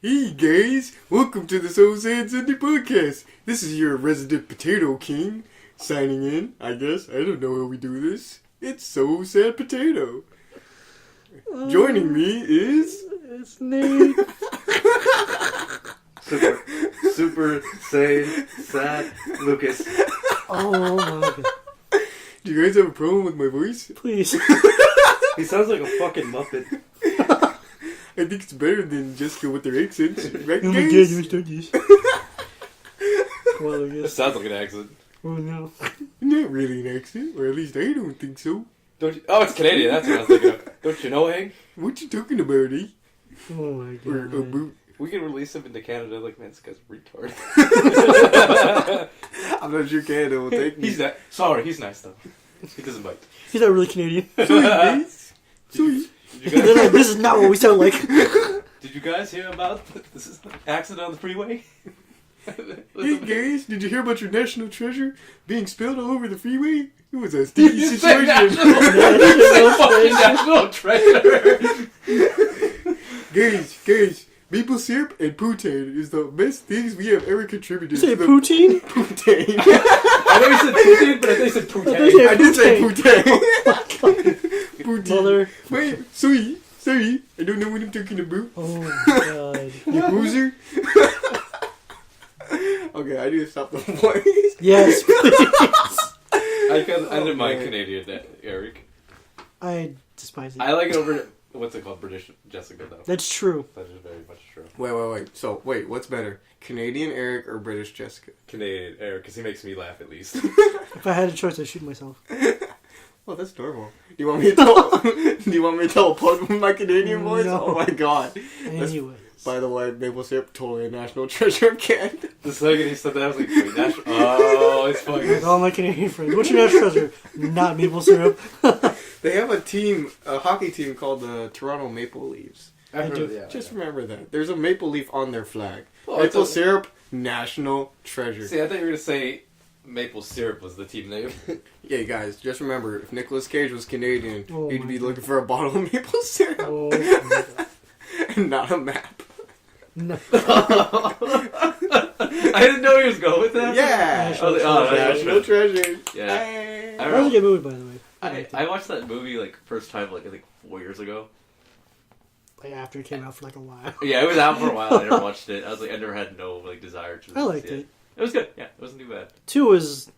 Hey guys, welcome to the So Sad Sunday podcast. This is your resident potato king signing in, I guess. I don't know how we do this. It's So Sad Potato. Joining me is... It's Nate. Super sad Lucas. Oh my god. Do you guys have a problem with my voice? Please. He sounds like a fucking Muppet. I think it's better than Jessica with their accents, right Oh my god, guys? you're Turkish. Well, I It guess. sounds like an accent. Oh no. Not really an accent, or at least I don't think so. Don't you? Oh, it's Canadian. That's what I was thinking of. Don't you know, Hank? What you talking about, eh? Oh my Or god. about... We can release him into Canada. Like, man, this guy's a retard. I'm not sure Canada will take me. He's not. Sorry, he's nice though. He doesn't bite. He's not really Canadian. Sorry, guys. Sorry. Did you They're guys, like, this is not what we sound like. did you guys hear about this accident on the freeway? Hey guys, did you hear about your national treasure being spilled all over the freeway? It was a sticky You said situation. national treasure. Guys, maple syrup and poutine is the best things we have ever contributed You say to the poutine? poutine. I know you said poutine, but I thought you said thought you poutine. said- I did say poutine. Poutine. Mother. Wait, sorry, I don't know what I'm talking about. Oh my god. You loser. Okay, I need to stop the voice. Yes, please. I didn't mind man. Canadian, Eric. I despise it. I like it over, what's it called, British Jessica, though. That's true. That is very much true. Wait. So, what's better? Canadian Eric or British Jessica? Canadian Eric, because he makes me laugh at least. If I had a choice, I'd shoot myself. Well, that's normal. Do you want me to tell a pug with my Canadian voice? No. Oh my god. Anyways. By the way, maple syrup, totally a national treasure of Canada. The second he said that, I was like, wait, national... Oh, it's With fucking... all my Canadian friends. What's your national treasure? Not maple syrup. They have a hockey team called the Toronto Maple Leafs. I've heard do. of it, yeah. Just remember that. There's a maple leaf on their flag. Oh, Maple it's a- syrup, national treasure. See, I thought you were going to say maple syrup was the team name. Yeah, guys, just remember, if Nicolas Cage was Canadian, Oh he'd my be God. looking for a bottle of maple syrup Oh my god. and not a map. No. I didn't know he was going with that. Yeah! National National treasure. Yeah. Hey. I That was a good movie, by the way. I watched that movie, like, first time, like, I think 4 years ago. Like after it came out for like a while. Yeah, it was out for a while. I never watched it. I was like, I never had no, like, desire to I liked see it. It was good. Yeah, it wasn't too bad. 2 was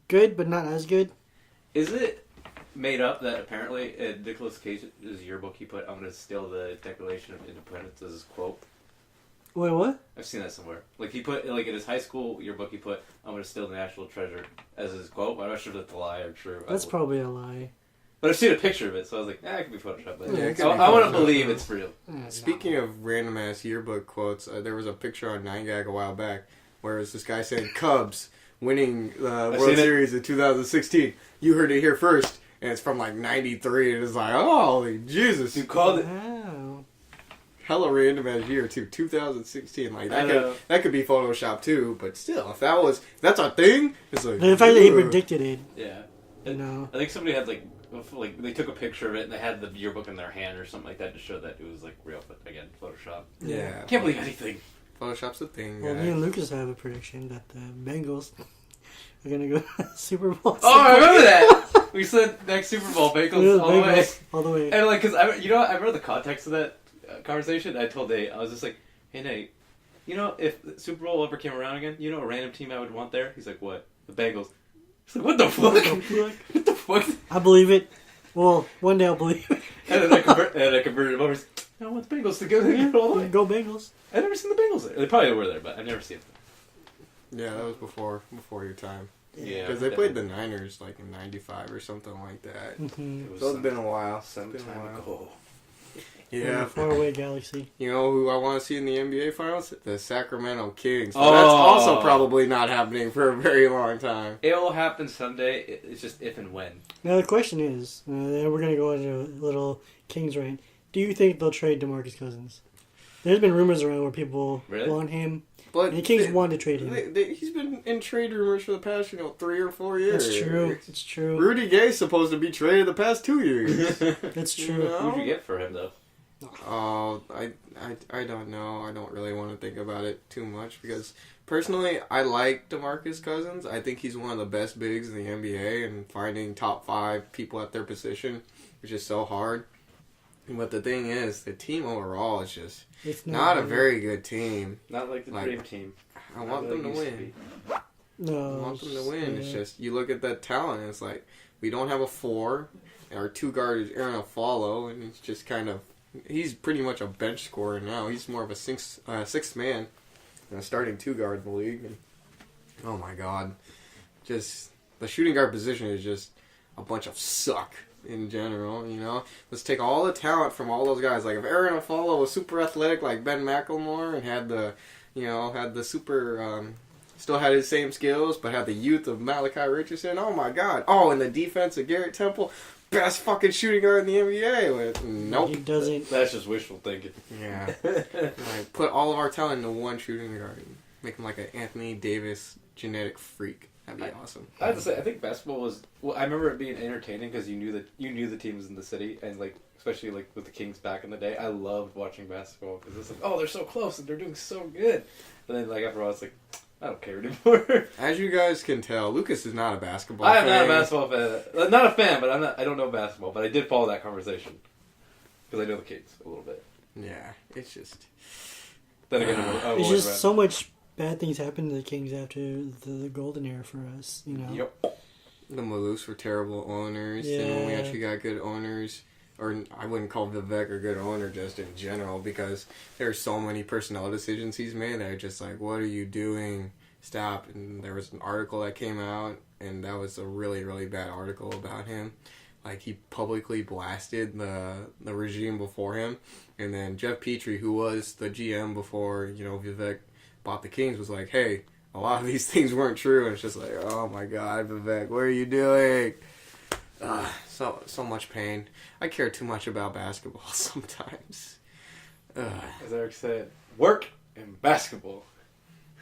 good, but not as good. Is it made up that apparently in Nicolas Cage's yearbook he put, I'm going to steal the Declaration of Independence as his quote? Wait, what? I've seen that somewhere. Like, he put, like, in his high school yearbook, he put, I'm going to steal the national treasure as his quote. I'm not sure if that's a lie or true. That's probably a lie. But I've seen a picture of it, so I was like, it could be Photoshopped. But Yeah, it could I, be I want to Photoshopped. believe it's real. Speaking of random ass yearbook quotes, there was a picture on 9gag a while back where it was this guy saying Cubs winning the World seen it. Series in 2016. You heard it here first, and it's from like '93, and it's like, holy Jesus! You called it. Wow. Hella random ass year too, 2016. Like I know. that could be Photoshop too, but still, if that's our thing, it's like The fact that he ugh. predicted it, Yeah. you know. I think somebody had, like, they took a picture of it and they had the yearbook in their hand or something like that to show that it was, like, real, but again, Photoshop. Yeah, Can't believe anything. Photoshop's a thing. Well, guys. me and Lucas have a prediction that the Bengals are gonna go Super Bowl. Oh, I remember that! We said next Super Bowl, Bengals all the way. All the way. And, like, because, I remember the context of that conversation. I told Nate, I was just like, hey, Nate, you know, if the Super Bowl ever came around again, you know a random team I would want there? He's like, what? The Bengals. He's like, what the fuck? What the fuck? I believe it. Well, one day I'll believe it. And then I converted him over. I want the Bengals to go all the way. Go Bengals. I've never seen the Bengals there. They probably were there, but I've never seen them. Yeah, that was before your time. Yeah. Because they played the Niners like in '95 or something like that. Mm-hmm. It was So it's been a while. some Been a time while. ago. Yeah. Faraway galaxy. You know who I want to see in the NBA Finals? The Sacramento Kings. So Oh. that's also probably not happening for a very long time. It will happen someday. It's just if and when. Now the question is, then we're gonna go into a little Kings rant. Do you think they'll trade DeMarcus Cousins? There's been rumors around where people Really? want him. But And the Kings want to trade him. He's been in trade rumors for the past, 3 or 4 years. That's true. It's true. Rudy Gay's supposed to be traded the past 2 years. That's true. No. Who'd you get for him, though? Oh, I don't know. I don't really want to think about it too much because personally, I like DeMarcus Cousins. I think he's one of the best bigs in the NBA, and finding top 5 people at their position is just so hard. But the thing is, the team overall is just It's not a good. very good team. Not like the Dream Team. I want them to win. No, I want them to win. It's yeah. just, you look at that talent, and it's like, we don't have a 4. Our 2 guard is Aaron Aflalo, and it's just kind of, he's pretty much a bench scorer now. He's more of a sixth man than a starting 2 guard in the league. And, oh my god. Just, the shooting guard position is just a bunch of suck in general, you know? Let's take all the talent from all those guys. Like, if Aaron Aflalo was super athletic like Ben McLemore and had the, had the super, still had his same skills, but had the youth of Malachi Richardson, oh my god. Oh, and the defense of Garrett Temple, best fucking shooting guard in the NBA. Nope. He doesn't. That's just wishful thinking. Yeah. Like, put all of our talent into one shooting guard and make him like an Anthony Davis genetic freak. That'd be awesome. I have to say, I think basketball was. Well, I remember it being entertaining because you knew the teams in the city, and like especially like with the Kings back in the day, I loved watching basketball because it's like, oh, they're so close and they're doing so good. But then like after a while, it's like, I don't care anymore. As you guys can tell, Lucas is not a basketball I am fan. not a basketball fan. Not a fan, but I don't know basketball. But I did follow that conversation because I know the Kings a little bit. Yeah, it's just. Then again, It's just so much bad things happened to the Kings after the golden era for us, you know. Yep. The Maloofs were terrible owners, and when we Yeah. actually got good owners, or I wouldn't call Vivek a good owner just in general, because there's so many personnel decisions he's made that are just like, what are you doing? Stop. And there was an article that came out, and that was a really, really bad article about him. Like, he publicly blasted the regime before him, and then Jeff Petrie, who was the GM before, Vivek bought the Kings, was like, hey, a lot of these things weren't true, and it's just like, oh my god, Vivek, what are you doing? So much pain. I care too much about basketball sometimes. As Eric said, work and basketball.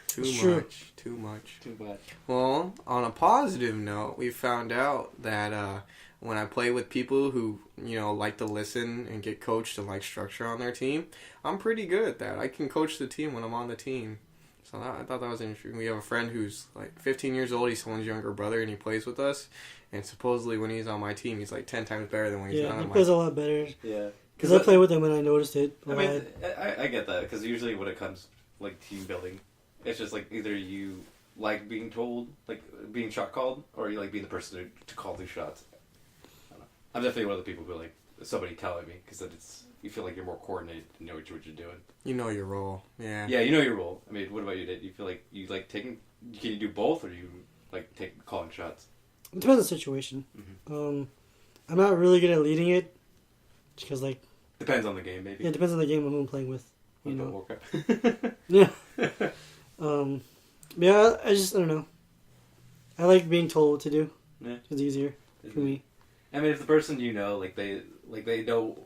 Too True. much. Too bad. Well, on a positive note, we found out that when I play with people who, like to listen and get coached and like structure on their team, I'm pretty good at that. I can coach the team when I'm on the team. So I thought that was interesting. We have a friend who's like 15 years old. He's someone's younger brother, and he plays with us. And supposedly when he's on my team, he's like 10 times better than when he's Yeah, not he on my plays team. a lot better. Yeah. Because I played with him and I noticed it. I mean, I get that because usually when it comes like team building, it's just like either you like being told, like being shot called, or you like being the person to call these shots. I don't know. I'm definitely one of the people who like somebody telling me because it's you feel like you're more coordinated and know what you're doing. You know your role. Yeah. Yeah, you know your role. I mean, what about you? Did you feel like you like taking? Can you do both, or do you like calling shots? It depends on the situation. Mm-hmm. I'm not really good at leading it because, like, Depends on the game, maybe. yeah, it depends on the game and who I'm playing with. You Don't know. woke up. Yeah. Yeah, I don't know. I like being told what to do. Yeah. It's easier for me. I mean, if the person you know, like they know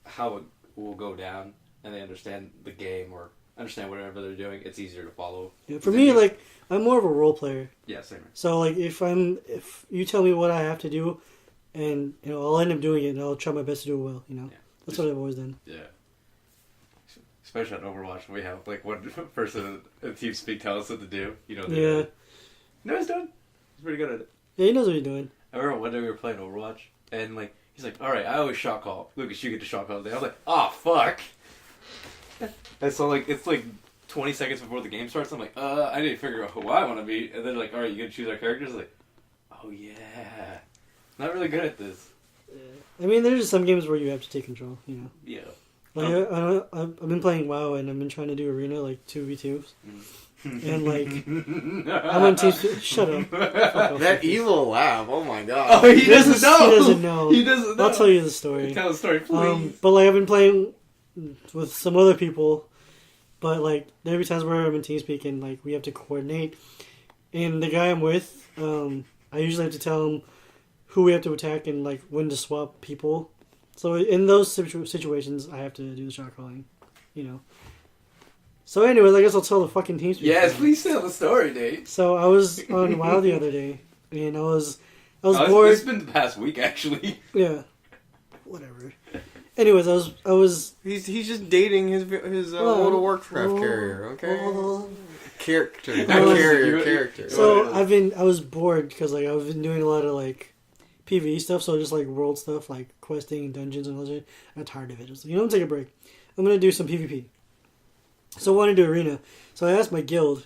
how it will go down, and they understand the game or understand whatever they're doing, it's easier to follow. Yeah, for me, like, I'm more of a role player. Yeah, same. So, like, if you tell me what I have to do, and I'll end up doing it, and I'll try my best to do it well. Yeah. That's what I've always done. Yeah. Especially on Overwatch, we have like one person in TeamSpeak tell us what to do. Yeah. You know what he's doing? He's pretty good at it. Yeah, he knows what he's doing. I remember one day we were playing Overwatch, and like he's like, "All right, I always shot call. Lucas, you get to shot call today." I was like, "Oh fuck!" And so like it's like 20 seconds before the game starts. I'm like, I need to figure out who I want to be." And then like, "All right, you gonna choose our characters?" I was like, "Oh yeah." Not really good at this. I mean, there's just some games where you have to take control. Yeah. Like I've been playing WoW, and I've been trying to do arena like 2v2s, and like I'm on team. Shut up. Fuck off. That evil laugh, oh my god. Oh, he doesn't know. He doesn't know. He doesn't know. I'll tell you the story. Tell the story, please. But like I've been playing with some other people, but like there be times where I'm in TeamSpeak and like we have to coordinate, and the guy I'm with, I usually have to tell him who we have to attack and like when to swap people. So in those situations, I have to do the shot calling, So anyways, I guess I'll tell the fucking TeamSpeak. Yes, thing. please tell the story, Nate. So I was on WoW the other day, and I was bored. It's been the past week, actually. Yeah, whatever. Anyways, I was. He's just dating his World of Warcraft carrier. Okay. Character, not carrier, character. So I was bored because like I've been doing a lot of like PvE stuff, so just like world stuff, like questing and dungeons and all that. I'm tired of it. Just, I'm gonna take a break. I'm gonna do some PvP. So I wanted to do arena. So I asked my guild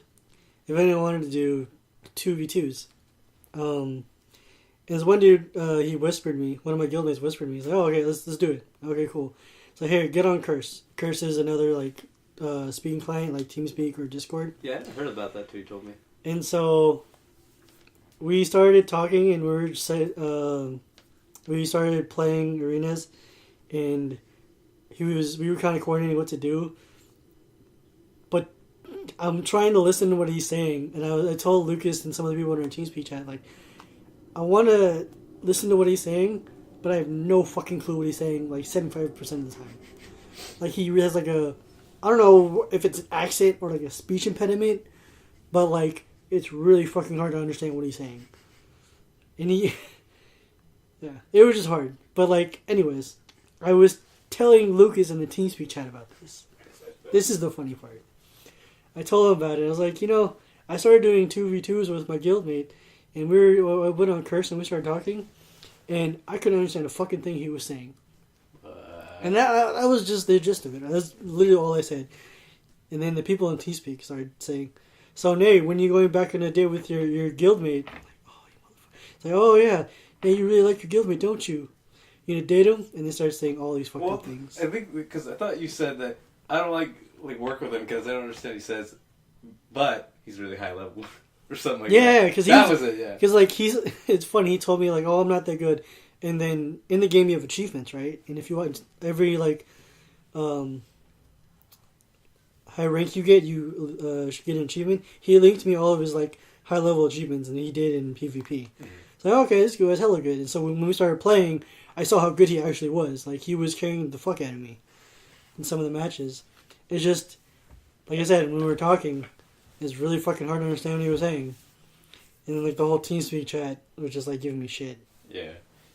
if anyone wanted to do 2v2s. And this one dude, he whispered me. One of my guildmates whispered me. He's like, "Oh, okay, let's do it. Okay, cool." So here, get on Curse. Curse is another like speaking client, like TeamSpeak or Discord. Yeah, I heard about that too. You told me. And so we started talking, and we started playing arenas, and we were kind of coordinating what to do. But I'm trying to listen to what he's saying, and I told Lucas and some of the people in our TeamSpeak chat, like, I want to listen to what he's saying, but I have no fucking clue what he's saying, like 75% of the time. Like, he has like I don't know if it's an accent or like a speech impediment, but like, it's really fucking hard to understand what he's saying. And yeah, it was just hard. But like, anyways, I was telling Lucas in the TeamSpeak chat about this. This is the funny part. I told him about it. I was like, I started doing 2v2s with my guildmate, and I went on Curse and we started talking, and I couldn't understand a fucking thing he was saying. And that was just the gist of it. That's literally all I said. And then the people in TeamSpeak started saying, "So, Nate, when you going back on a date with your guildmate?" I'm like, "Oh, you motherfucker." It's like, "Oh, yeah. Nate, you really like your guildmate, don't you? You gonna date him?" And they started saying all these fucking things. I think because I thought you said that I don't like work with him because I don't understand what he says, but he's really high level or something like that. Yeah, because that was it. Yeah, because like it's funny. He told me like, "Oh, I'm not that good." And then in the game you have achievements, right? And if you want every like high rank you get, you should get an achievement. He linked me all of his like high level achievements, and he did in PvP. Mm-hmm. So okay, this guy was hella good. And so when we started playing, I saw how good he actually was. Like, he was carrying the fuck out of me in some of the matches. It's just, like I said, when we were talking, it's really fucking hard to understand what he was saying. And then like the whole TeamSpeak chat was just like giving me shit. Yeah.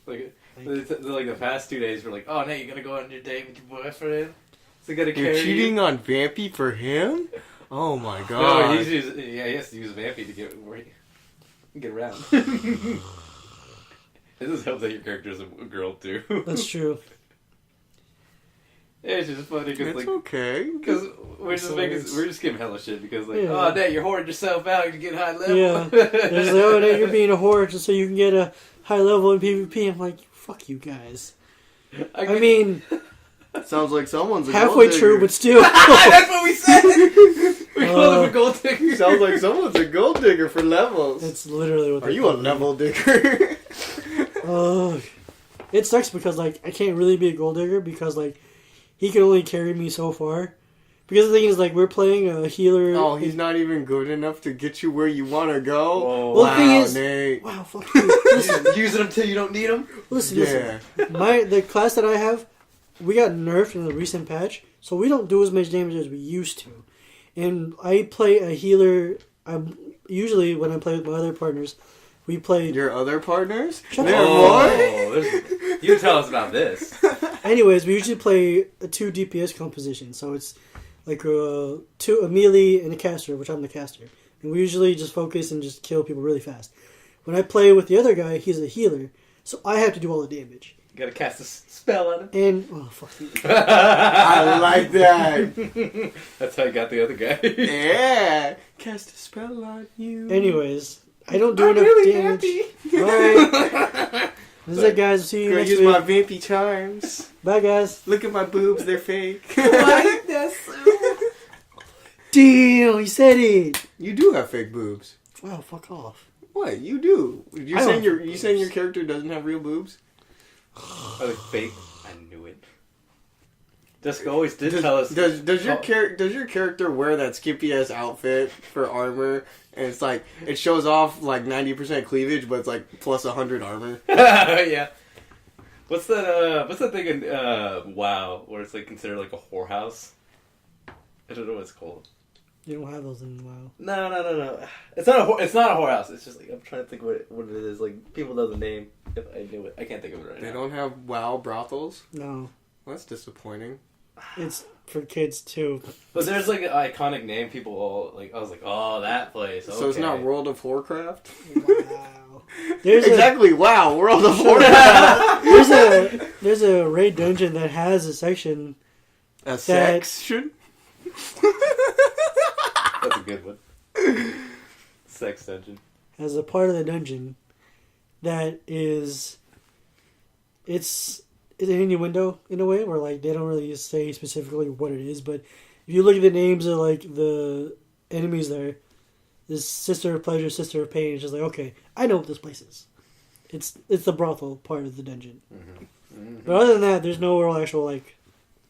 Like the past 2 days, we're like, "Oh, now you gotta go on your date with your boyfriend. So you gotta carry." You're cheating on Vampy for him? Oh my god! No, he has to use Vampy to get around. It just helps that your character is a girl too. That's true. Yeah, it's just funny because it's okay. Because we're just giving hella shit because like, "Oh, Dad, you're hoarding yourself out to get high level." Yeah, there's like, "Oh, Dad, you're being a whore just so you can get a high level in PvP." I'm like, fuck you guys. I mean, sounds like someone's a halfway gold true, digger. but still. That's what we said. We called him a gold digger. Sounds like someone's a gold digger for levels. That's literally what. Are you a level digger? It sucks because like I can't really be a gold digger because like he can only carry me so far. Because the thing is, like, we're playing a healer. Oh, he's not even good enough to get you where you want to go. Whoa. Well, the thing is, Nate. wow, fuck you. Listen, using them till you don't need them. listen. The class that I have, we got nerfed in the recent patch, so we don't do as much damage as we used to. And I play a healer. Usually when I play with my other partners, we play. Your other partners? Shut There up. more? You tell us about this. Anyways, we usually play a 2 DPS composition, so it's like a melee and a caster, which I'm the caster. And we usually just focus and just kill people really fast. When I play with the other guy, he's a healer, so I have to do all the damage. You gotta cast a spell on him. And, oh, fuck you. I like that. That's how you got the other guy. Yeah. Cast a spell on you. Anyways, I don't do enough really damage. happy. Alright. This is it, guys. See you Gonna next use week. my Vampy charms. Bye, guys. Look at my boobs, they're fake. Why? That's so... Damn, you said it. You do have fake boobs. Wow, fuck off. What? You do. You I saying don't you saying your character doesn't have real boobs? Are they fake? I knew it. Jessica always did tell us. Does your character wear that skimpy ass outfit for armor, and it's like it shows off like 90% cleavage, but it's like plus 100 armor? Yeah. What's that thing in WoW where it's like considered like a whorehouse? I don't know what it's called. You don't have those in WoW. No. It's not a whorehouse. It's just like I'm trying to think what it is. Like people know the name. If I knew it, I can't think of it right now. They don't have WoW brothels. No. Well, that's disappointing. It's for kids too. But there's like an iconic name people all like. I was like, oh, that place. Okay. So it's not World of Warcraft? Wow. Wow, World of Warcraft. There's a raid dungeon that has a section. A section? That's a good one. Sex dungeon. As a part of the dungeon that is... It's an innuendo in a way where like they don't really say specifically what it is, but if you look at the names of like the enemies there, this Sister of Pleasure, Sister of Pain, it's just like, okay, I know what this place is. It's the brothel part of the dungeon. Mm-hmm. Mm-hmm. But other than that, there's no real actual like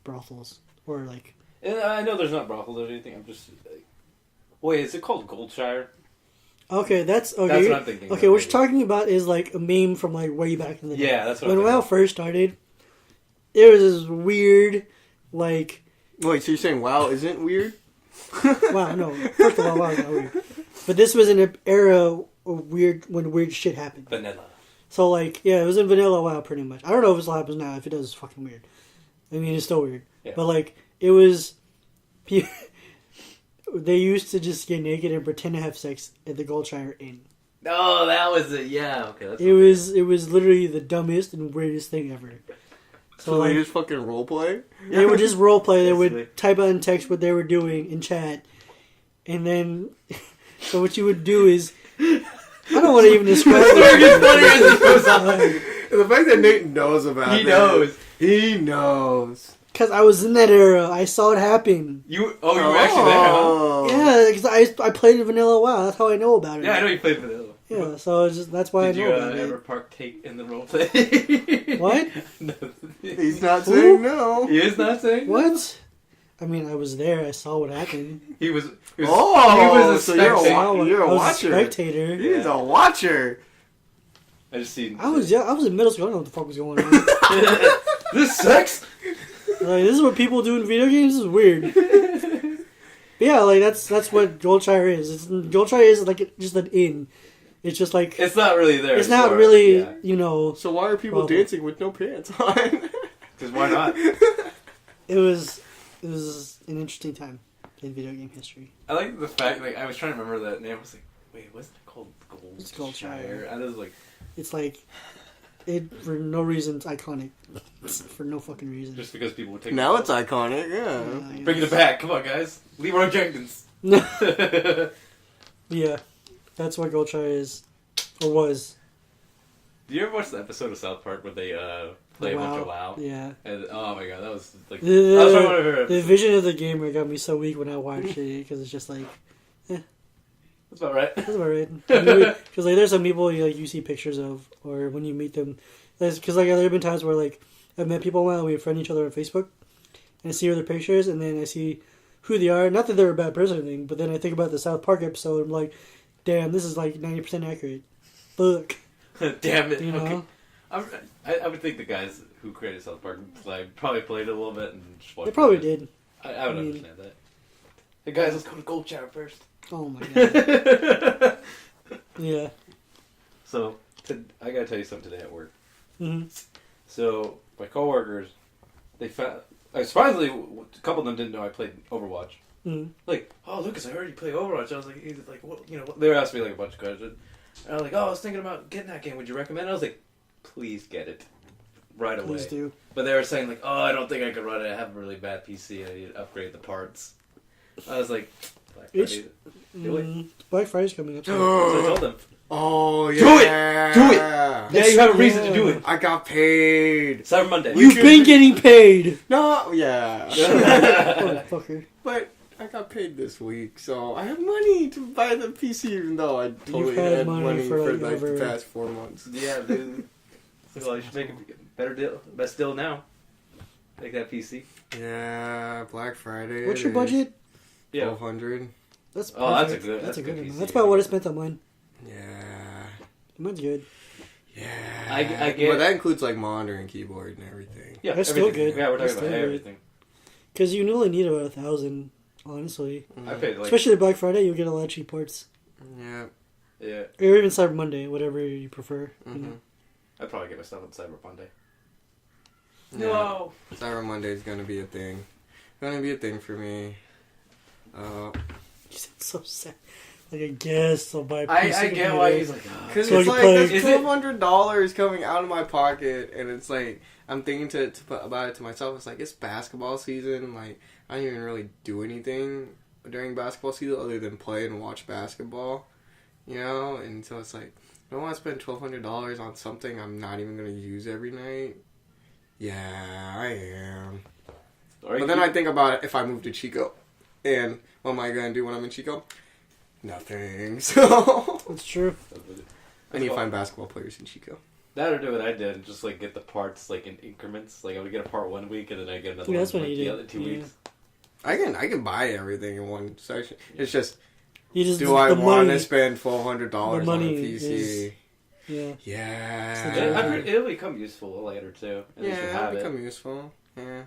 brothels or like... And I know there's not brothels or anything. I'm just like, wait, is it called Goldshire? Okay, that's okay. That's what I'm thinking. Okay, what you're talking about is like a meme from like way back in the day. Yeah, that's what when I'm WoW thinking. first started, there was this weird like... Wait, so you're saying WoW isn't weird? Wow, no. First of all, WoW is not weird. But this was in an era of when weird shit happened. Vanilla. So like, yeah, it was in vanilla WoW pretty much. I don't know if it still happens now. If it does, it's fucking weird. I mean, it's still weird. Yeah. But like, it was... They used to just get naked and pretend to have sex at the Goldshire Inn. Oh, that was it. Yeah, okay. That's It was literally the dumbest and weirdest thing ever. So like, they just fucking roleplay? they would just roleplay. They Basically. would type out in text what they were doing in chat, and then so what you would do is I don't want to even describe it. The fact that Nate knows about it. He knows. He knows. Because I was in that era. I saw it happen. You were actually there, huh? Yeah, because I played Vanilla WoW. That's how I know about it. Yeah, I know you played Vanilla. Yeah, so it's just, that's why Did I you know about ever it. partake in the roleplay? What? No. He's not saying no. He is not saying no? What? I mean, I was there. I saw what happened. He was Oh, a so you're a spectator. You're a I was watcher. a spectator. He's a watcher. I just seen. I was in middle school. I don't know what the fuck was going on. This sucks. Like, this is what people do in video games. This is weird. But yeah, like that's what Goldshire is. Goldshire is like just an inn. It's just like It's not really there. it's not for- really yeah. you know. So why are people Problem. dancing with no pants on? Because why not? It was an interesting time in video game history. I like the fact, like, I was trying to remember that name. I was like, wait, wasn't it called It's Goldshire? Goldshire. I was like, It's like it for no reason. It's iconic for no fucking reason. just because people would take Now it. it's iconic, yeah. Yeah, Bringing it back. Come on, guys. Leroy Jenkins. Yeah, that's what Goldshire is or was. Do you ever watch the episode of South Park where they play a bunch of WoW? Yeah. And, oh my god, that was like... The, that was one of my favorite the episodes. vision of the gamer got me so weak when I watched it because it's just like That's about right. that's about right. Because like there's some people you see pictures of or when you meet them, because like there have been times where like I've met people while we friend each other on Facebook, and I see their pictures and then I see who they are. Not that they're a bad person or anything, but then I think about the South Park episode. And I'm like, damn, this is like 90% accurate. Fuck. Damn it. You know? Okay. I would think the guys who created South Park probably played it a little bit and just watched They probably it. did. I would understand that. Hey guys, let's go to Goldshire first. Oh my god. Yeah. So, I gotta tell you something today at work. Mm-hmm. So, my coworkers, they found... surprisingly, a couple of them didn't know I played Overwatch. Mm-hmm. Like, oh, Lucas, I heard you play Overwatch. I was like, what, you know, they were asking me like a bunch of questions. And I was like, oh, I was thinking about getting that game. Would you recommend it? I was like, please get it. Right away. Please do. But they were saying like, oh, I don't think I could run it. I have a really bad PC. I need to upgrade the parts. I was like, Black Friday. Do it. Black Friday's coming up. So I told them, Oh, yeah. Do it! Do it! yeah, you have a reason to do it. I got paid. Cyber Monday. You've been getting paid. No, yeah. Motherfucker. But I got paid this week, so I have money to buy the PC, even though I totally had had money money for, for like, like over- the past 4 months. Yeah, dude. Well, you should make a better deal. Best deal now. Take that PC. Yeah, Black Friday. What's your budget? Yeah. 1200. That's Oh, that's a perfect. good- That's a good PC. amount. That's about what I spent on mine. Yeah. Mine's good. Yeah. I get- But that includes like monitor and keyboard and everything. Yeah, That's still everything. good. Yeah, we're That's talking about still good. everything. Because you only need about 1,000, honestly. I paid like Especially Black Friday, you'll get a lot of cheap parts. Yeah. yeah. Or even Cyber Monday, whatever you prefer. You know. I'd probably get my stuff on Cyber Monday. No. Cyber Monday is gonna be a thing. Gonna be a thing for me. You said so sad. Like, I guess I'll buy a I PC get why he's like, Because So it's you like play- there's Is it- $1,200 coming out of my pocket, and it's like I'm thinking to put about it to myself. It's like it's basketball season. Like I don't even really do anything during basketball season other than play and watch basketball. You know, and so it's like I don't want to spend $1,200 on something I'm not even gonna use every night. Yeah, I am. But then I think about it if I move to Chico, and what am I gonna do when I'm in Chico? Nothing. So That's true. I need to find basketball players in Chico. That or do what I did and just like get the parts like in increments. Like I would get a part 1 week and then I get another Yeah, one that's what like, he the did. other 2 Yeah. weeks. I can buy everything in one section. It's just You just do I the want to money- spend $1,200 on a money PC? Yeah. Yeah. It'll become useful later too. At least you Yeah, have it'll become useful. Yeah.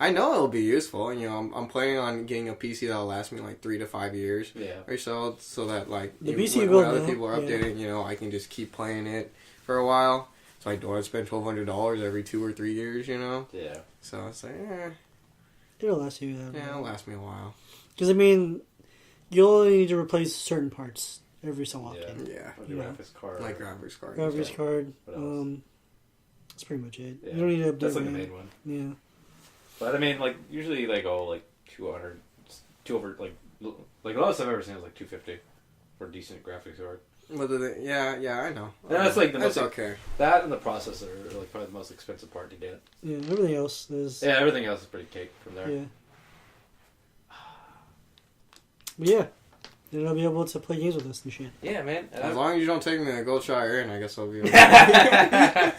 I know it'll be useful. You know, I'm planning on getting a PC that'll last me like 3 to 5 years Yeah. or so that like The even PC when will other now, people are yeah. updating, you know, I can just keep playing it for a while. So I don't have to spend $1,200 every 2 or 3 years. You know. Yeah. So it's like, It'll last you that. yeah, it'll last me a while. Because I mean, you only need to replace certain parts every so often. Yeah. Or the Yeah. graphics card. Like graphics card. Graphics card. What else? That's pretty much it. Yeah. You don't need to update. That's like the RAM. main one. Yeah. But I mean, like usually like 200, like the lowest I've ever seen was like 250 for a decent graphics card. Yeah, I know. And that's like the That's most okay. That and the processor are like probably the most expensive part to get. Yeah. Everything else is. Yeah, everything else is pretty cake from there. Yeah. But yeah. Then I'll be able to play games with us and shit. Yeah, man. As long as you don't take me to Goldshire Inn, I guess I'll be okay.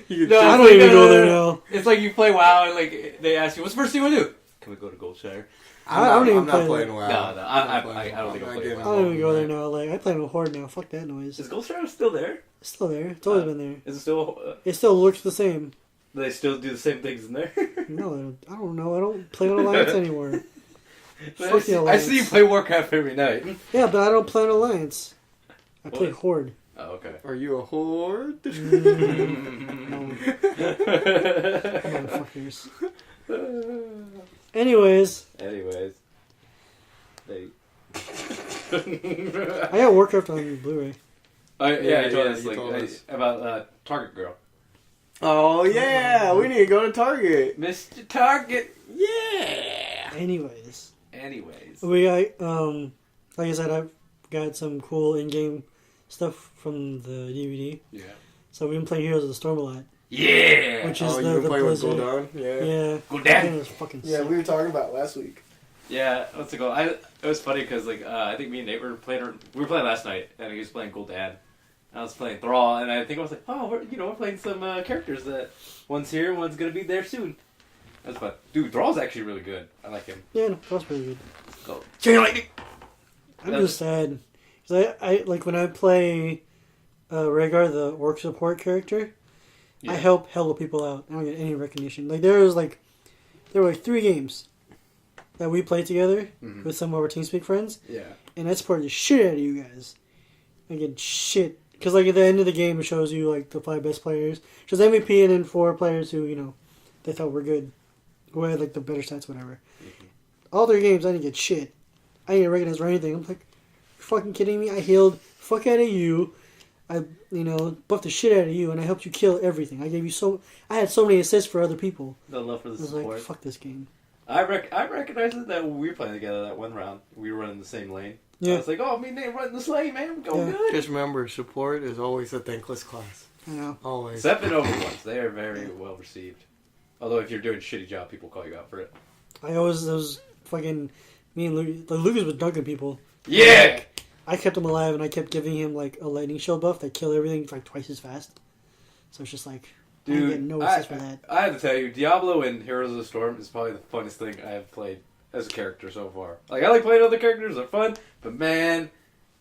You No, can I it's don't like, even go there now. It's like you play WoW and like they ask you, "What's the first thing you want to do?" Can we go to Goldshire? I don't even I'm not play playing WoW. No, I'm not I playing don't think I'll WoW. play getting I WoW. don't even go there involved now. Like, I play with Horde now. Fuck that noise. Is Goldshire still there? It's still there. It's always been there. Is it still? It still looks the same. Do they still do the same things in there? No, I don't know. I don't play on Alliance anymore. I Fuck see, the I Alliance. see you play Warcraft every night. Yeah, but I don't play on Alliance. I play What? Horde. Oh, okay. it. Are you a horde? No, motherfuckers. Anyways, Anyways, they. I got Warcraft on Blu-ray. Yeah, I told yeah, us you like told us. about Target Girl. Oh yeah, we need to go to Target. Mr. Target. Yeah. Anyways, Anyways. we got like I said, I've got some cool in-game stuff from the DVD. Yeah. So we've been playing Heroes of the Storm a lot, Yeah. which is Oh, the you been playing with Blizzard. Gul'dan? Yeah. Yeah, Go that down. game is fucking Yeah, sick. we were talking about last week. Yeah, what's it called? It was funny because like I think me and Nate were playing last night, and he was playing Gul'dan. I was playing Thrall, and I think I was like, oh, we're playing some characters that one's here, one's gonna be there soon. That's fun, dude. Thrall's actually really good. I like him. Yeah, no, that's pretty good. Go. Chain lightning. I'm just sad. 'Cause I like when I play Rhaegar, the orc support character, Yeah. I help hella people out. I don't get any recognition. Like there were like 3 games that we played together Mhm. with some of our TeamSpeak friends, Yeah. and I supported the shit out of you guys. I get shit because like at the end of the game it shows you like the 5 best players, it shows MVP and then 4 players who they thought were good, who had like the better stats, whatever. Mhm. All 3 games I didn't get shit. I didn't get recognized or anything. I'm like, you fucking kidding me? I healed fuck out of you. I buffed the shit out of you, and I helped you kill everything. I had so many assists for other people. The love for I the was support. like, fuck this game. I recognized it that when we were playing together that one round, we were running the same lane. Yeah. I was like, oh, me and Nate running this lane, man. We're going Yeah. good. Just remember, support is always a thankless class. I know. Always. Except in Overwatch, they are very well received. Although if you're doing a shitty job, people call you out for it. I always those fucking me and Lucas was dunking people. Yeah. I kept him alive, and I kept giving him like a lightning shield buff that killed everything like twice as fast. So it's just like, I didn't get Dude, no assist for that. I have to tell you, Diablo and Heroes of the Storm is probably the funnest thing I have played as a character so far. Like, I like playing other characters, they're fun, but man,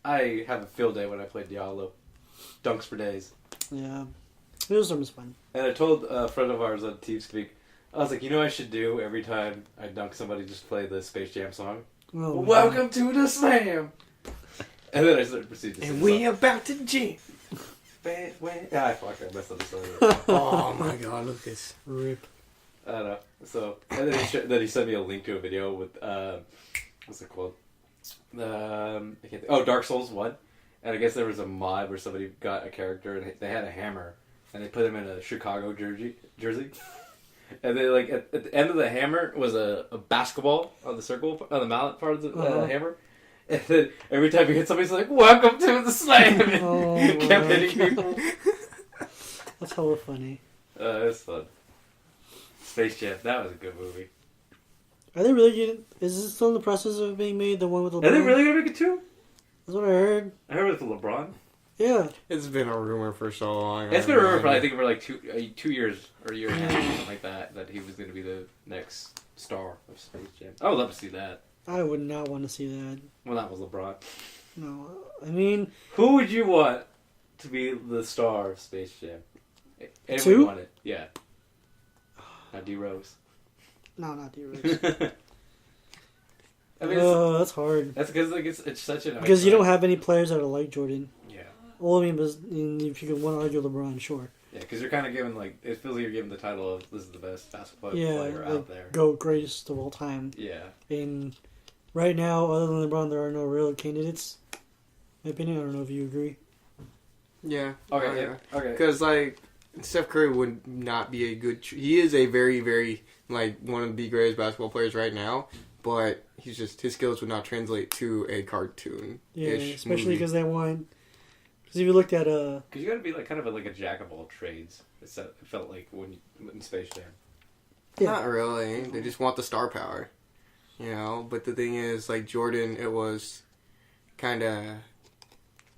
I have a field day when I play Diablo. Dunks for days. Yeah, Heroes of the Storm is fun. And I told a friend of ours on TeamSpeak, I was like, you know what I should do every time I dunk somebody, just play the Space Jam song? Oh, Welcome to the Slam! And then I started proceeding to sing And the we song. about to jam. I messed up the story. Oh my god, look at this. Rip. I don't know. So, and then he sent me a link to a video with, what's it called? Dark Souls 1. And I guess there was a mod where somebody got a character and they had a hammer. And they put him in a Chicago jersey. And then, like, at the end of the hammer was a basketball on the circle, on the mallet part of the hammer. And then every time he hit somebody, he's like, "Welcome to the slam!" And kept hitting people. That's hella funny. It was fun. Space Jam, that was a good movie. Are they really getting... Is this still in the process of being made, the one with LeBron? Are they really going to make it too? That's what I heard. I heard with LeBron. Yeah. It's been a rumor for so long. It's been a rumor for, I think, for like 2 years or a year and a half, something like that he was going to be the next star of Space Jam. I would love to see that. I would not want to see that. Well, that was LeBron. No. I mean... Who would you want to be the star of Space Jam? Anyone Two? you wanted? Yeah. Not D-Rose. No, not D-Rose. I mean, that's hard. that's because like it's such an... Because you don't have any players that are like Jordan. Yeah. Well, I mean, if you could want to argue LeBron, sure. Yeah, because you're kind of giving, like, it feels like you're giving the title of this is the best basketball player out there. GOAT, greatest of all time. Yeah. And right now, other than LeBron, there are no real candidates. In my opinion, I don't know if you agree. Yeah. Okay, yeah. Okay. Because, like, Steph Curry would not be a good... he is a very, very, like, one of the greatest basketball players right now. But he's just... his skills would not translate to a cartoon-ish Yeah, especially because they want... Because if you looked at Because you got to be like kind of like a jack of all trades. It felt like when in Space Jam. Yeah. Not really. They just want the star power. You know? But the thing is, like, Jordan, it was kind of...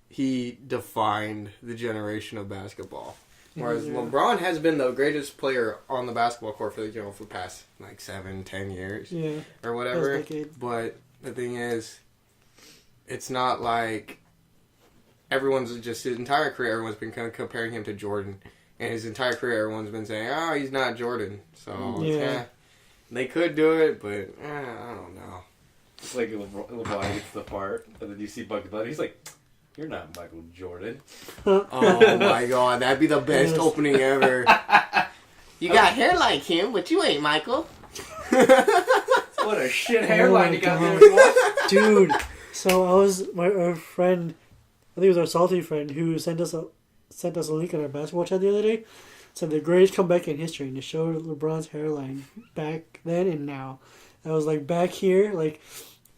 he defined the generation of basketball. Whereas LeBron has been the greatest player on the basketball court for for the past, like, 7-10 years. Yeah. Or whatever. Past decade. But the thing is, it's not like... everyone's just, his entire career, everyone's been kind of comparing him to Jordan. And his entire career, everyone's been saying, oh, he's not Jordan. So, yeah. They could do it, but I don't know. It's like LeBron gets the part, and then you see Bugs Bunny, he's like, "You're not Michael Jordan." Oh my god, that'd be the best opening ever. You got hair like him, but you ain't Michael. What a shit hairline you got there, boy. Dude, so I was, our friend, I think it was our salty friend, who sent us a link on our basketball chat the other day. Said the greatest comeback in history, and it showed LeBron's hairline back then and now. I was like back here, like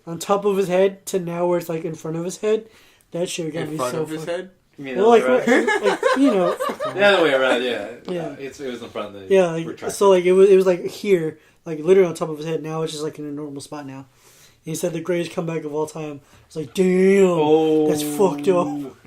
on top of his head, to now where it's like in front of his head. That shit got me so. In front of his head? You mean well, like you know, the other way around, yeah. Yeah. It was in front of the. Yeah, like, so like it was like here, like literally on top of his head. Now it's just like in a normal spot now. And he said the greatest comeback of all time. It's like, damn, that's fucked up.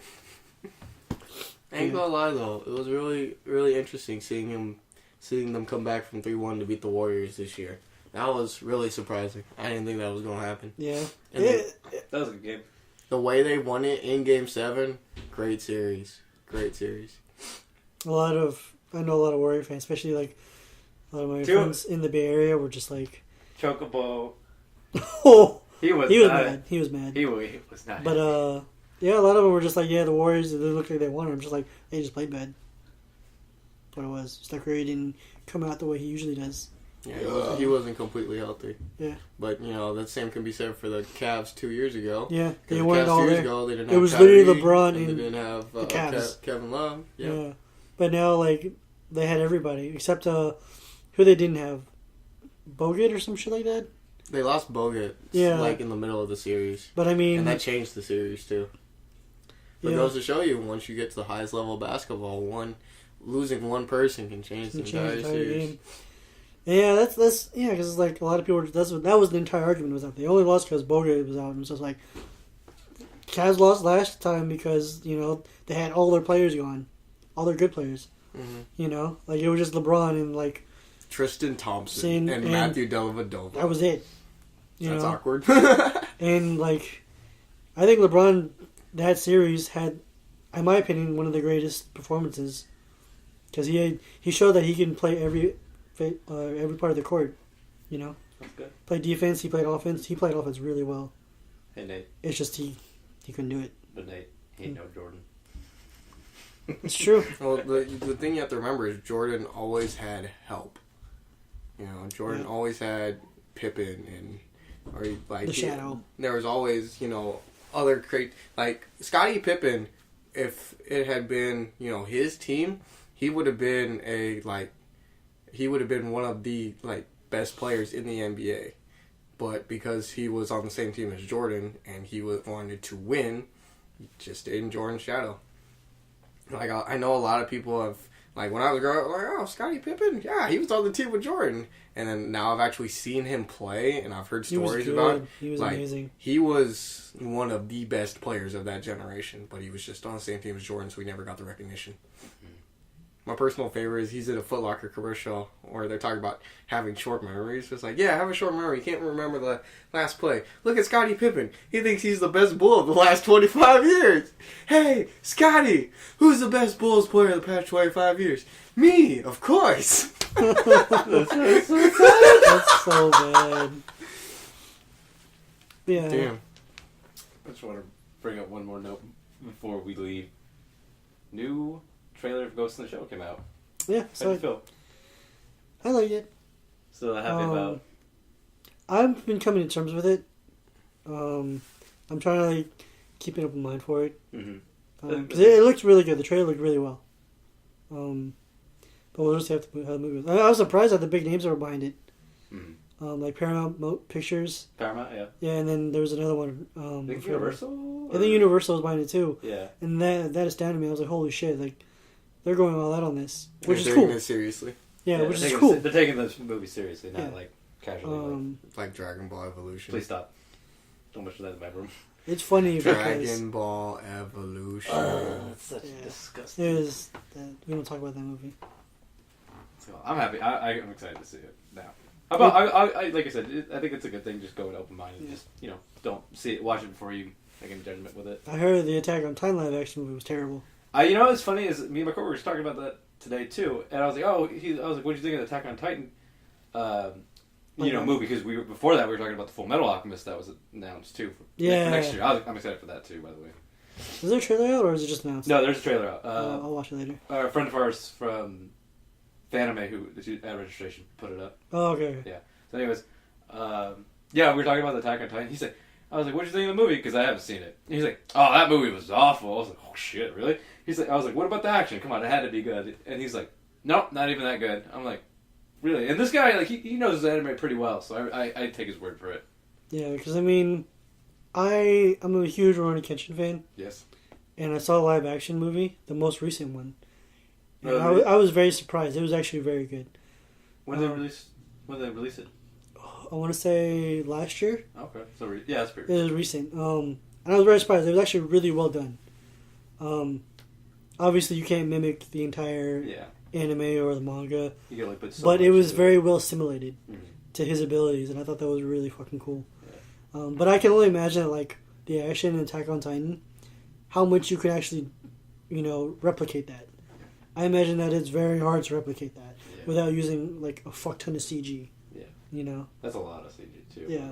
I ain't gonna lie though, it was really, really interesting seeing them come back from 3-1 to beat the Warriors this year. That was really surprising. I didn't think that was gonna happen. Yeah, that was a good game. The way they won it in Game 7, great series. Great series. I know a lot of Warrior fans, especially like a lot of my friends in the Bay Area were just like, Chocobo. oh, he was mad. He was mad. He was not. But yeah, a lot of them were just like, yeah, the Warriors, they looked like they won. I'm just like, they just played bad. That's what it was. Steph Curry didn't come out the way he usually does. Yeah, he wasn't completely healthy. Yeah. But, that same can be said for the Cavs 2 years ago. Yeah, they The weren't Cavs all 2 years there. ago, they didn't It have was Kyrie, literally LeBron and and they didn't have the Cavs. Kevin Love. Yep. Yeah. But now, like, they had everybody, except who they didn't have. Bogut or some shit like that? They lost Bogut, like, in the middle of the series. But, I mean... And that changed the series, too. But it goes to show you, once you get to the highest level of basketball, losing one person can change the entire series. Game. Yeah, that's because it's like a lot of people. That was the entire argument was that they only lost because Bogut was out, and it's just like Cavs lost last time because they had all their players gone, all their good players. Mm-hmm. Like it was just LeBron and like Tristan Thompson and Matthew Dellavedova. That was it. That's awkward. And like, I think LeBron that series had, in my opinion, one of the greatest performances because he showed that he can play every part of the court, That's good. Played defense, he played offense. He played offense really well. Hey, Nate. It's just he couldn't do it. But Nate, he ain't no Jordan. It's true. Well, the thing you have to remember is Jordan always had help. Jordan always had Pippen The Shadow. There was always, other great, like Scottie Pippen. If it had been, his team, he would have been one of the best players in the NBA. But because he was on the same team as Jordan and he wanted to win, he just stayed in Jordan's shadow. Like I know a lot of people have, when I was growing up, oh, Scottie Pippen, yeah, he was on the team with Jordan. And then now I've actually seen him play and I've heard stories about him. He was amazing. He was one of the best players of that generation, but he was just on the same team as Jordan, so he never got the recognition. My personal favorite is he's in a Foot Locker commercial where they're talking about having short memories. It's like, yeah, have a short memory. You can't remember the last play. Look at Scottie Pippen. He thinks he's the best Bull of the last 25 years. Hey, Scottie, who's the best Bulls player of the past 25 years? Me, of course. That's so bad. Yeah. Damn. I just want to bring up one more note before we leave. New trailer of Ghost in the Shell came out. Yeah, How do you feel? I like it. Still not happy about. I've been coming to terms with it. I'm trying to keep an open mind for it. Because it looks really good. The trailer looked really well. But we'll just have to how the movie goes. I was surprised at the big names that were behind it. Like Paramount Pictures. Paramount, yeah. Yeah, and then there was another one. I think Universal? I think Universal was behind it too. Yeah. And that astounded me. I was like, holy shit, they're going all out on this. Which is they're cool. taking it seriously. Yeah, which is cool. They're taking this movie seriously, not casually. Like Dragon Ball Evolution. Please stop. Don't mention that in my room. It's funny Dragon Ball Evolution. That's such disgusting. We don't talk about that movie. So I'm happy. I'm excited to see it now. How about I like I said, I think it's a good thing. Just go with open mind and just don't see it, watch it before you make any judgment with it. I heard the Attack on Titan live action movie was terrible. What's funny is me and my coworker was talking about that today too, and I was like, I was like, what do you think of the Attack on Titan? Movie, because before that we were talking about the Full Metal Alchemist that was announced too for next year. I'm excited for that too, by the way. Is there a trailer out or is it just announced? No, there's a trailer out. I'll watch it later. A friend of ours from Fanime who at registration put it up. Oh, okay. Yeah. So anyways, we were talking about the Attack on Titan. He's like, I was like, what did you think of the movie? Because I haven't seen it. And he's like, oh, that movie was awful. I was like, oh shit, really? I was like, what about the action? Come on, it had to be good. And he's like, nope, not even that good. I'm like, really? And this guy, he knows his anime pretty well, so I take his word for it. Yeah, because I'm a huge Rurouni Kenshin fan. Yes. And I saw a live action movie, the most recent one. And I was very surprised. It was actually very good. When did they release it? I want to say last year. Okay, so that's pretty. It was recent. And I was very surprised. It was actually really well done. Obviously, you can't mimic the entire anime or the manga, but it was very well simulated to his abilities, and I thought that was really fucking cool. Yeah. But I can only imagine the action in Attack on Titan, how much you could actually, replicate that. I imagine that it's very hard to replicate that without using a fuck ton of CG. Yeah. That's a lot of CG too. Yeah.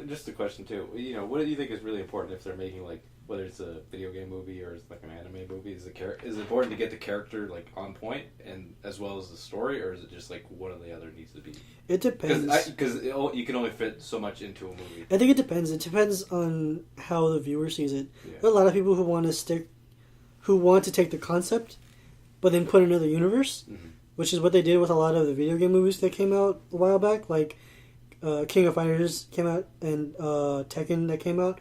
Just a question too. What do you think is really important if they're making whether it's a video game movie or it's an anime movie? Is it important to get the character on point and as well as the story, or is it just one or the other needs to be? It depends. Because you can only fit so much into a movie. I think it depends. It depends on how the viewer sees it. Yeah. There are a lot of people who want to take the concept, but then put another universe, which is what they did with a lot of the video game movies that came out a while back, like King of Fighters came out and Tekken that came out.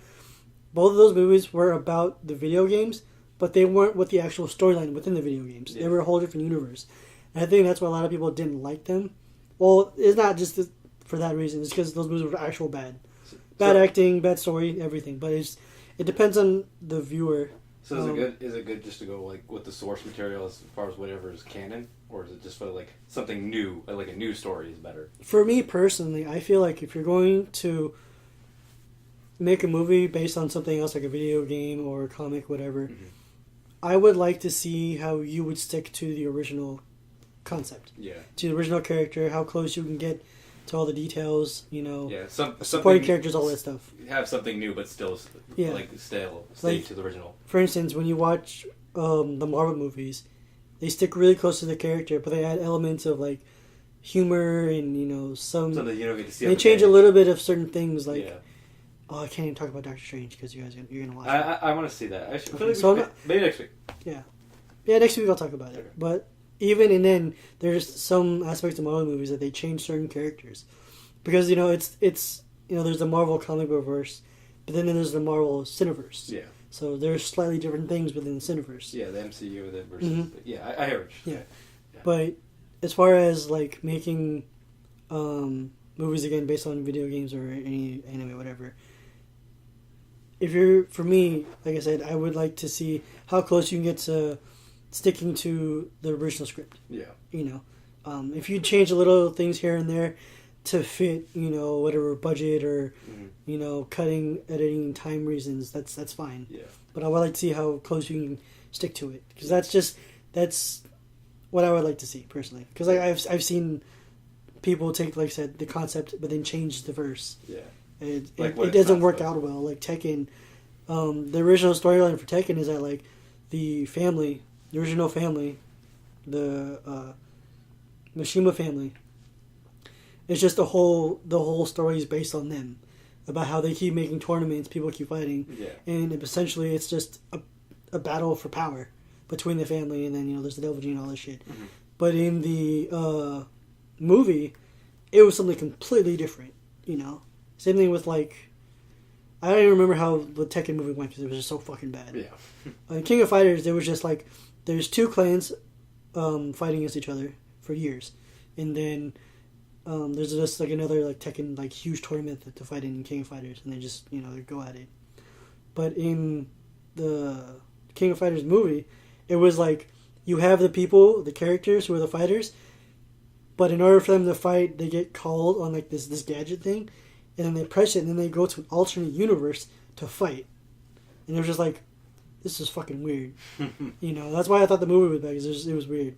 Both of those movies were about the video games, but they weren't with the actual storyline within the video games. They were a whole different universe. And I think that's why a lot of people didn't like them. Well, it's not just for that reason. It's because those movies were actual bad. Bad acting, bad story, everything. But it depends on the viewer. So is it good just to go with the source material as far as whatever is canon? Or is it just for something new, like a new story is better? For me personally, I feel like if you're going to make a movie based on something else like a video game or a comic, whatever, I would like to see how you would stick to the original concept. Yeah. To the original character, how close you can get to all the details, supporting characters, all that stuff. Have something new, but still, stay to the original. For instance, when you watch the Marvel movies, they stick really close to the character, but they add elements of like humor and some. So that you don't get to see. They change a little bit of certain things, like. Yeah. Oh, I can't even talk about Doctor Strange because you're gonna watch it. I want to see that. I feel like So maybe next week. Yeah, next week I'll talk about it. Okay. But even and then, there's some aspects of Marvel movies that they change certain characters because it's there's the Marvel comic book verse, but then there's the Marvel Cineverse. Yeah. So there's slightly different things within the Cineverse. Yeah, the MCU with it versus. Mhm. Yeah, I heard. Yeah. But as far as like making movies again based on video games or any anime, whatever. For me, like I said, I would like to see how close you can get to sticking to the original script. Yeah. If you change a little things here and there to fit, whatever budget or, cutting, editing, time reasons, that's fine. Yeah. But I would like to see how close you can stick to it. Because that's what I would like to see, personally. Because I've seen people take, like I said, the concept, but then change the verse. Yeah. It Like doesn't work out well. Like Tekken, the original storyline for Tekken is that like the original family, the Mishima family. It's just the whole story is based on them, about how they keep making tournaments, people keep fighting, and essentially it's just a battle for power between the family, and then there's the Devil Gene and all this shit. Mm-hmm. But in the movie, it was something completely different. Same thing with like, I don't even remember how the Tekken movie went because it was just so fucking bad. Yeah. In King of Fighters, there was just like, there's two clans fighting against each other for years, and then there's just like another like Tekken like huge tournament to fight in King of Fighters, and they just they go at it. But in the King of Fighters movie, it was like you have the people, the characters who are the fighters, but in order for them to fight, they get called on like this gadget thing. And then they press it, and then they go to an alternate universe to fight. And it was just like, this is fucking weird. That's why I thought the movie was bad, because it was weird.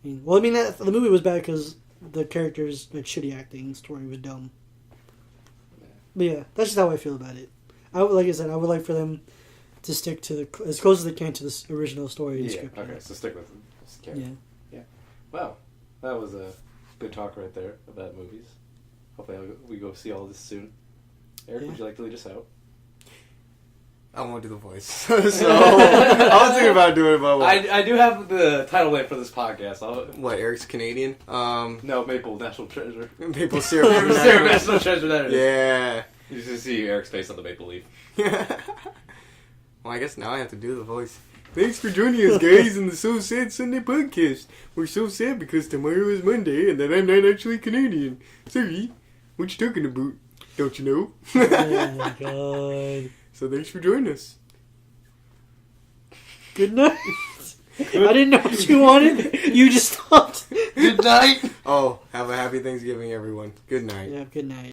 Yeah. The movie was bad because the characters had shitty acting, the story was dumb. Yeah. But yeah, that's just how I feel about it. Like I said, I would like for them to stick to as close as they can to this original story and script. Okay, so stick with them. Yeah. Wow. That was a good talk right there about movies. Hopefully we go see all this soon. Eric, would you like to lead us out? I won't do the voice. So, I was thinking about doing it, but I do have the title name for this podcast. What, Eric's Canadian? No, Maple National Treasure. Maple Syrup. Maple Syrup National Treasure, that it is. Yeah. You should see Eric's face on the maple leaf. Well, I guess now I have to do the voice. Thanks for joining us, guys, in the So Sad Sunday podcast. We're so sad because tomorrow is Monday and that I'm not actually Canadian. Sorry. What you talking about? Don't you know? Oh my god. So thanks for joining us. Good night. I didn't know what you wanted. You just stopped. Good night. Oh, have a happy Thanksgiving, everyone. Good night. Yeah, good night.